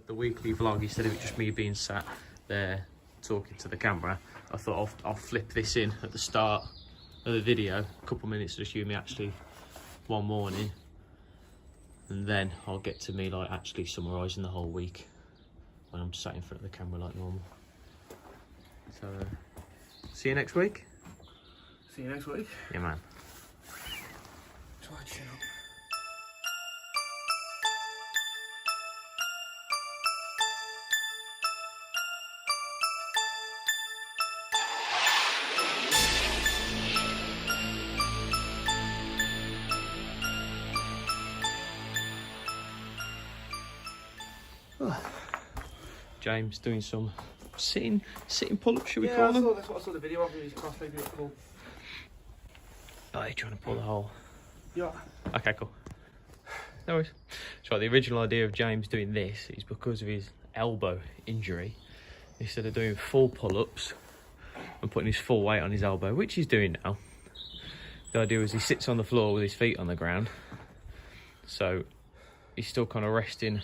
the weekly vlog, instead of it just me being sat there talking to the camera, I thought I'll flip this in at the start of the video, a couple of minutes to show me actually one morning, and then I'll get to me like actually summarising the whole week when I'm sat in front of the camera like normal. So see you next week. See you next week. Yeah, man. Try and chin up. James doing some sitting pull-ups, should we call them? Yeah, that's what I saw the video of. He's cross-legged it cool. Oh, you're trying to pull the hole. Yeah. Okay, cool. No worries. So the original idea of James doing this is because of his elbow injury. Instead of doing full pull-ups and putting his full weight on his elbow, which he's doing now, the idea is he sits on the floor with his feet on the ground. So he's still kind of resting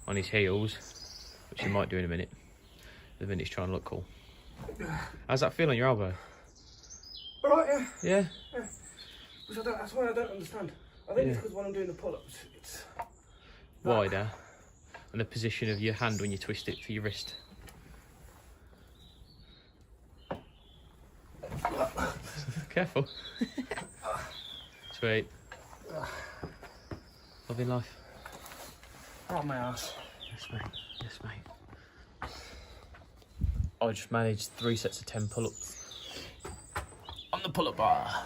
on his heels, which he might do in a minute. The minute he's trying to look cool. How's that feel on your elbow? Alright, yeah. Yeah? Yeah. Which that's why I don't understand. I think it's because when I'm doing the pull-ups, it's wider. And the position of your hand when you twist it for your wrist. Careful. Sweet. Loving life. Oh, my ass. Yes, mate. Yes, mate. I just managed 3 sets of 10 pull-ups on the pull-up bar.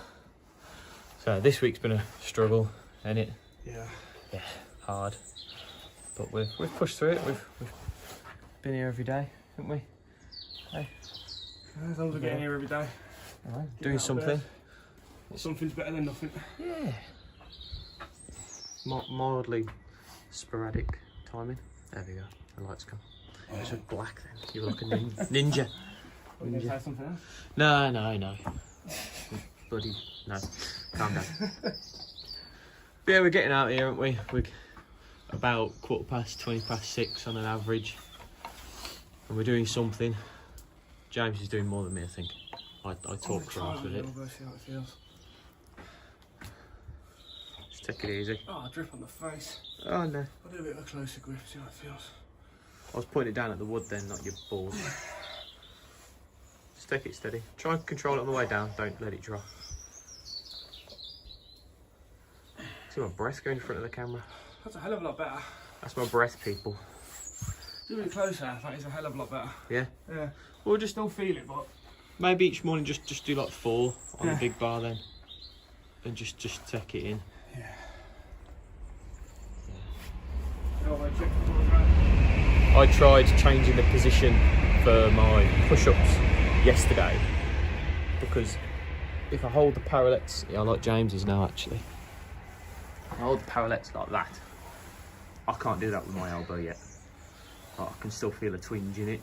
So this week's been a struggle, ain't it? Yeah. Yeah, hard. But we've pushed through it. We've been here every day, haven't we? Hey. As long as we're getting here every day. All right. Doing something. Something's better than nothing. Yeah. Mildly sporadic timing. There we go. The lights come. It's just black then. You look like a ninja. Are we going to say something else? No. Bloody no. Calm down. But yeah, we're getting out here, aren't we? We're about 6:15 on an average. And we're doing something. James is doing more than me, I think. I talk fast with it. See how it feels. Just take it easy. Oh, I drip on the face. Oh no. I'll do a bit of a closer grip, see how it feels. I was pointing it down at the wood then, not your balls. Just take it steady. Try and control it on the way down, don't let it drop. See my breath going in front of the camera? That's a hell of a lot better. That's my breath, people. Doing it closer, that is a hell of a lot better. Yeah? Yeah. We'll just Still feel it, but... maybe each morning just do like 4 on the big bar then. And just take it in. Yeah. I tried changing the position for my push-ups yesterday because if I hold the parallettes, yeah, like James is now actually, I hold the parallettes like that. I can't do that with my elbow yet. But I can still feel a twinge in it.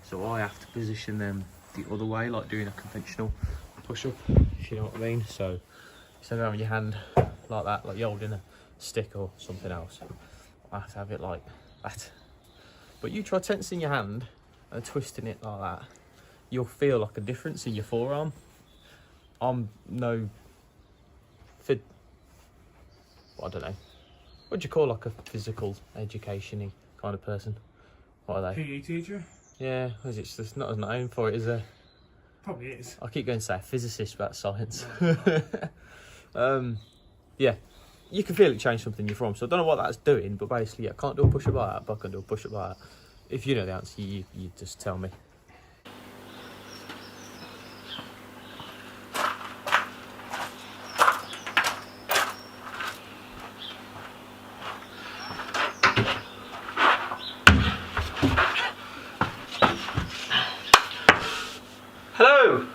So I have to position them the other way, like doing a conventional push-up, if you know what I mean. So instead of having your hand like that, like you're holding a stick or something else, I have to have it like that. But you try tensing your hand and twisting it like that, you'll feel like a difference in your forearm. I'm no I don't know. What do you call like a physical education-y kind of person? What are they? PE teacher? Yeah, is it just not as known for it, is there? Probably is. I keep going to say a physicist about science. Yeah, you can feel it change something you're from. So I don't know what that's doing, but basically, I can't do a push-up like that, but I can do a push-up like that. If you know the answer, you just tell me. Hello!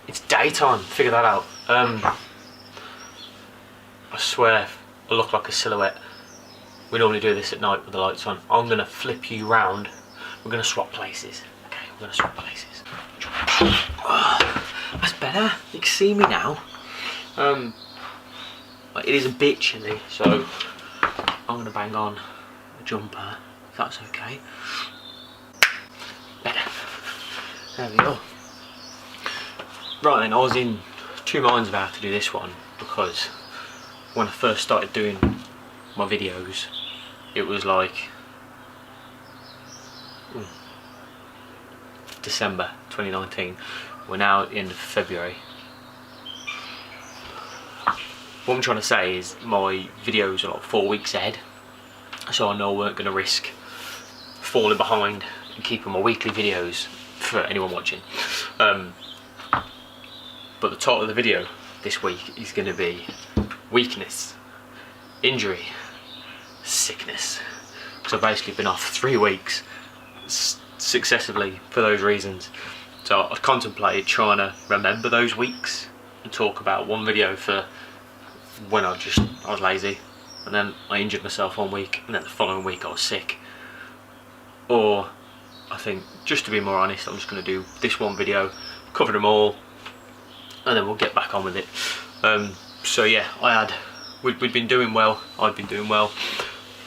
It's daytime, figure that out. I swear I look like a silhouette. We normally do this at night with the lights on. I'm gonna flip you round. We're gonna swap places. Okay, we're gonna swap places. Oh, that's better. You can see me now. It is a bit chilly, so I'm gonna bang on a jumper if that's okay. Better. There we go. Right then, I was in two minds about how to do this one, because when I first started doing my videos, it was like December 2019. We're now at the end of February. What I'm trying to say is my videos are like 4 weeks ahead, so I know I weren't going to risk falling behind and keeping my weekly videos for anyone watching. But the title of the video this week is going to be weakness, injury, sickness. Because I've basically been off 3 weeks successively for those reasons. So I contemplated trying to remember those weeks and talk about one video for when I was lazy, and then I injured myself 1 week, and then the following week I was sick. Or I think, just to be more honest, I'm just going to do this one video, cover them all, and then we'll get back on with it. So yeah, we'd been doing well. I'd been doing well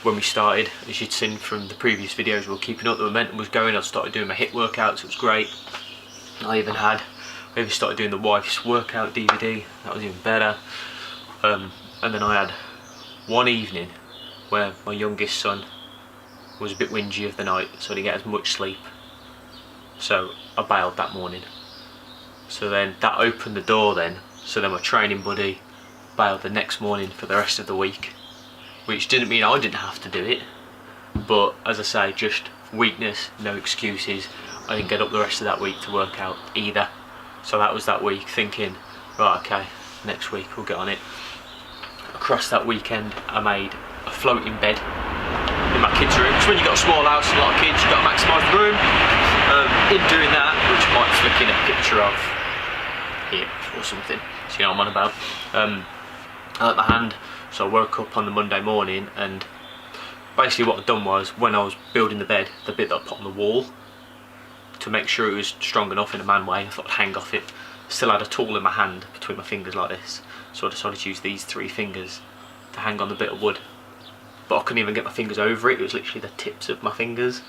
when we started. As you'd seen from the previous videos, we were keeping up, the momentum was going. I started doing my HIIT workouts, it was great. I even started doing the wife's workout DVD, that was even better. And then I had one evening where my youngest son was a bit whingy of the night, so I didn't get as much sleep, so I bailed that morning. So then that opened the door then, so then my training buddy bailed the next morning for the rest of the week, which didn't mean I didn't have to do it, but as I say, just weakness, no excuses. I didn't get up the rest of that week to work out either, so that was that week thinking, right, okay, next week we'll get on it. Across that weekend I made a floating bed in my kids' room, because when you've got a small house and a lot of kids, you've got to maximise the room. In doing that, which I might flick in a picture of here or something, so you know what I'm on about. I had my hand, so I woke up on the Monday morning, and basically what I'd done was, when I was building the bed, the bit that I put on the wall, to make sure it was strong enough in a man way, I thought I'd hang off it. Still had a tool in my hand between my fingers like this, so I decided to use these 3 fingers to hang on the bit of wood. But I couldn't even get my fingers over it, it was literally the tips of my fingers.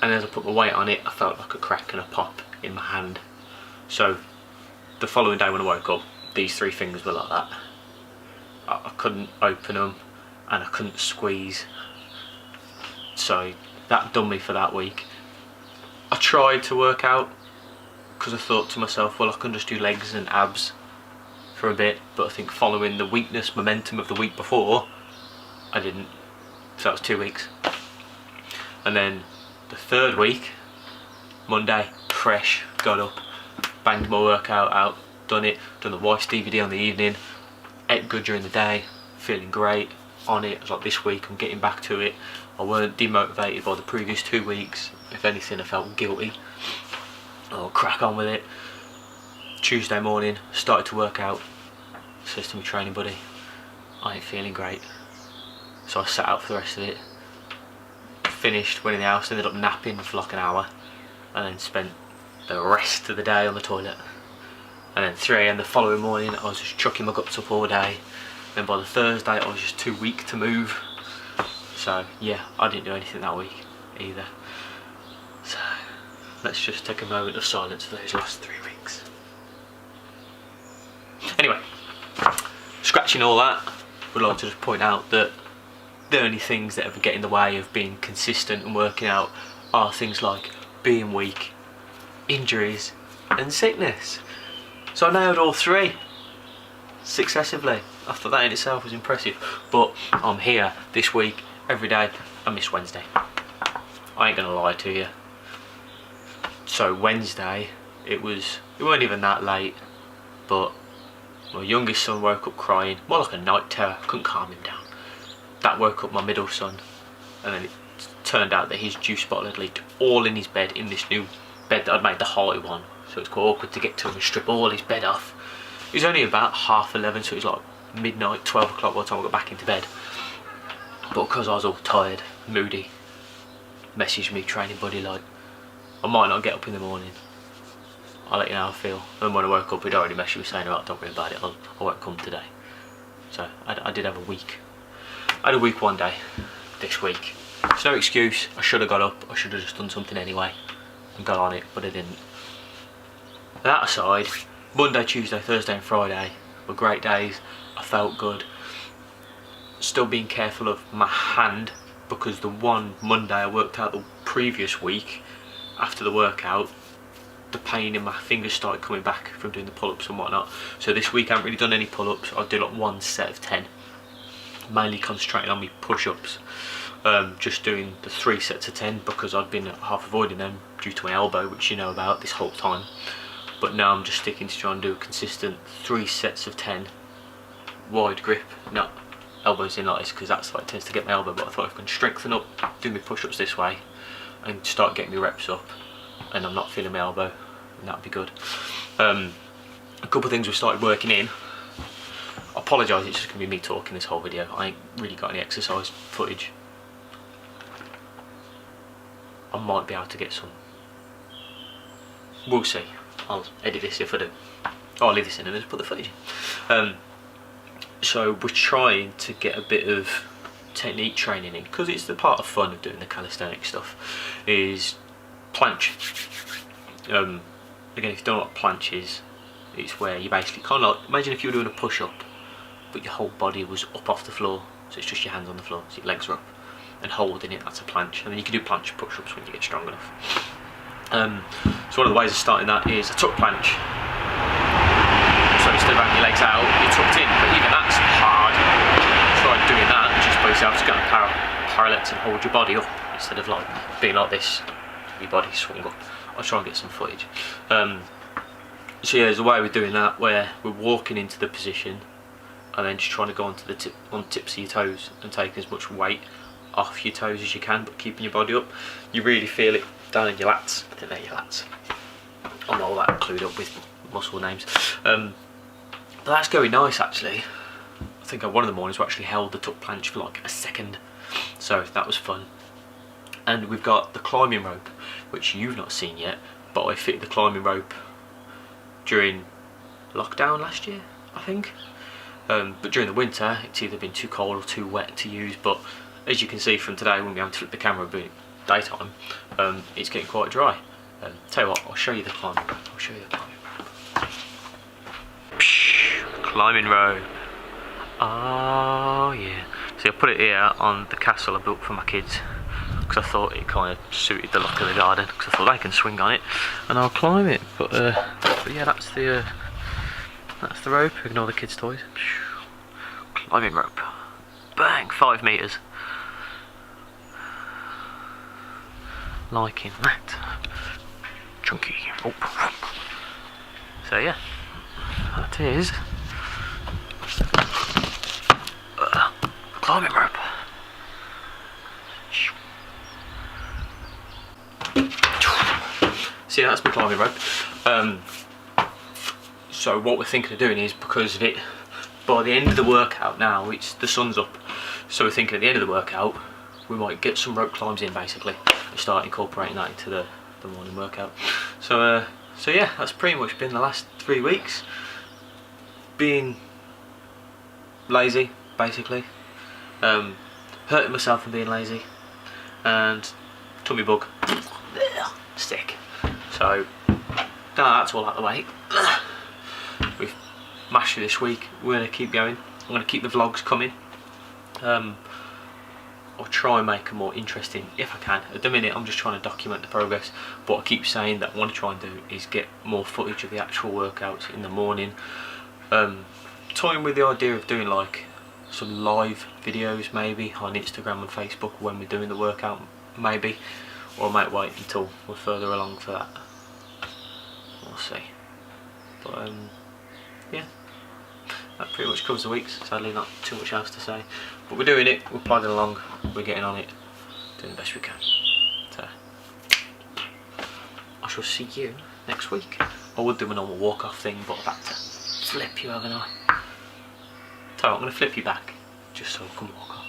And as I put my weight on it, I felt like a crack and a pop in my hand. So the following day when I woke up, these 3 fingers were like that. I couldn't open them and I couldn't squeeze. So that done me for that week. I tried to work out, because I thought to myself, well, I can just do legs and abs for a bit, but I think following the weakness momentum of the week before, I didn't. So that was 2 weeks. And then the 3rd week, Monday, fresh, got up, banged my workout out, done it, done the wife's DVD on the evening, ate good during the day, feeling great, on it. I was like, this week I'm getting back to it. I weren't demotivated by the previous 2 weeks. If anything, I felt guilty. I'll crack on with it. Tuesday morning, started to work out. Says to my training buddy, I ain't feeling great. So I sat out for the rest of it. Finished, went in the house, ended up napping for like an hour, and then spent the rest of the day on the toilet. And then 3 AM the following morning, I was just chucking my guts up all day. Then by the Thursday, I was just too weak to move. So yeah, I didn't do anything that week either. So let's just take a moment of silence for those last 3 weeks. Anyway, scratching all that, would like to just point out that the only things that ever get in the way of being consistent and working out are things like being weak, injuries and sickness. So I nailed all 3 successively. I thought that in itself was impressive, but I'm here this week every day. I miss Wednesday, I ain't gonna lie to you. So Wednesday, it weren't even that late, but my youngest son woke up crying, more like a night terror, couldn't calm him down. That woke up my middle son, and then it turned out that his juice bottle had leaked all in his bed, in this new bed that I'd made the high one, so it's quite awkward to get to him and strip all his bed off. It was only about 11:30, so it was like midnight, 12 o'clock by the time I got back into bed. But because I was all tired, moody, messaged me training buddy like, I might not get up in the morning, I'll let you know how I feel. And when I woke up, he'd already messaged me saying, right, don't worry about it, I won't come today. So I did have a week. I had a week one day this week, It's no excuse. I should have got up. I should have just done something anyway and got on it, but I didn't. That aside, Monday, Tuesday, Thursday and Friday were great days. I felt good. Still being careful of my hand, because the one Monday I worked out the previous week, after the workout, the pain in my fingers started coming back from doing the pull-ups and whatnot. So this week I haven't really done any pull-ups. I'll do like one set of 10, mainly concentrating on me push-ups. Just doing the 3 sets of 10 because I'd been half avoiding them due to my elbow, which you know about this whole time. But now I'm just sticking to try and do a consistent 3 sets of 10 wide grip, not elbows in like this, because that's like tends to get my elbow. But I thought if I can strengthen up, do my push-ups this way and start getting my reps up and I'm not feeling my elbow, and that'd be good. A couple of things we started working in. I apologise, it's just going to be me talking this whole video. I ain't really got any exercise footage. I might be able to get some. We'll see. I'll edit this if I do. I'll leave this in and just put the footage in. So we're trying to get a bit of technique training in, because it's the part of fun of doing the calisthenics stuff, is planche. Again, if you don't know what planche is, it's where you basically kind of like, imagine if you were doing a push-up but your whole body was up off the floor, so it's just your hands on the floor, so your legs are up and holding it. That's a planche. And then you can do planche push-ups when you get strong enough. So one of the ways of starting that is a tuck planche. So instead of having your legs out, you're tucked in, but even that's hard. Try doing that just by yourself, just going parallel and hold your body up instead of like being like this, your body swung up. I'll try and get some footage. So yeah, there's a way we're doing that where we're walking into the position and then just trying to go onto the tips of your toes and take as much weight off your toes as you can, but keeping your body up. You really feel it down in your lats. I think they're your lats. I'm all that clued up with muscle names. But that's going nice actually. I think on one of the mornings we actually held the tuck planche for like a second, so that was fun. And we've got the climbing rope, which you've not seen yet, but I fitted the climbing rope during lockdown last year, I think. But during the winter it's either been too cold or too wet to use, but as you can see from today, I won't be able to flip the camera being daytime, it's getting quite dry. Tell you what, I'll show you the climbing rope. I'll show you the climbing rope. Climbing rope. Oh yeah. See, I put it here on the castle I built for my kids, because I thought it kind of suited the look of the garden, because I thought they can swing on it and I'll climb it. But yeah, that's the rope. Ignore the kids' toys. Climbing rope. Bang! 5 meters. Liking that. Chunky. Oh. So yeah, that is climbing rope. See, that's my climbing rope. So what we're thinking of doing is, because of it, by the end of the workout now, the sun's up, so we're thinking at the end of the workout we might get some rope climbs in basically and start incorporating that into the morning workout. So yeah, that's pretty much been the last 3 weeks. Being lazy basically, hurting myself and being lazy, and tummy bug, sick. So now that's all out of the way. We've mashed through this week. We're going to keep going. I'm going to keep the vlogs coming. I'll try and make them more interesting if I can. At the minute I'm just trying to document the progress, but I keep saying that what I want to try and do is get more footage of the actual workouts in the morning. Toying with the idea of doing like some live videos maybe on Instagram and Facebook when we're doing the workout maybe, or I might wait until we're further along for that. We'll see. But yeah, that pretty much covers the weeks. Sadly not too much else to say, but we're doing it, we're plodding along, we're getting on it, doing the best we can. So I shall see you next week. I would do a normal walk off thing, but I've had to flip you, haven't I? So I'm going to flip you back just so I can walk off.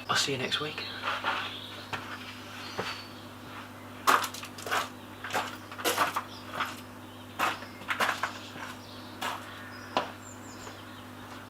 I'll see you next week.